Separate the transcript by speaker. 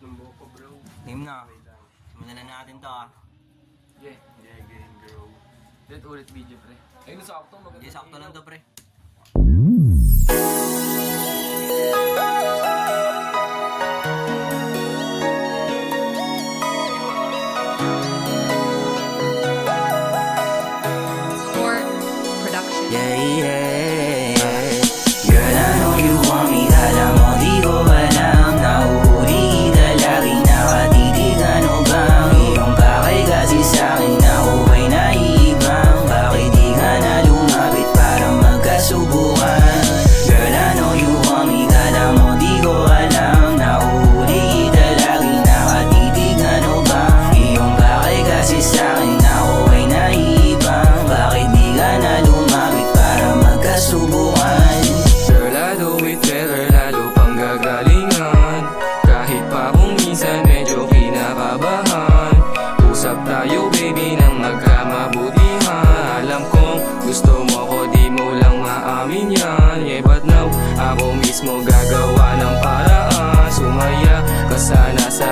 Speaker 1: ng buko, bro.
Speaker 2: Game na. Simulan na natin to ah.
Speaker 1: Yeah. Yeah, game, bro. Let ulit video, pre. Ayun, sakto. Maganda.
Speaker 2: Hindi, sakto lang to pre.
Speaker 3: Or production.
Speaker 2: Yeah, yeah. Girl, I know you want me. Alam mo, di ko alam. Nahuhuli ka, laging nakatitig. Ano bang iyong pakay kasi sa'kin? Ako ay naiibang. Bakit di ka na lumapit para magkasubukan? Girl, I know you want me. Alam mo, di ko alam. Nahuhuli ka, laging nakatitig. Ano bang iyong pakay kasi sa'kin? Ako ay naiibang. Bakit di ka na lumapit para magkasubukan?
Speaker 1: Girl, I do it better, lalo pang gagalingan. Kahit pa kung minsan medyo kinakabahan. Usap tayo baby ng magkamabutihan. Alam kong gusto mo ko, di mo lang maamin yan. Yeah, but now, ako mismo gagawa ng paraan. Sumaya ka sana sa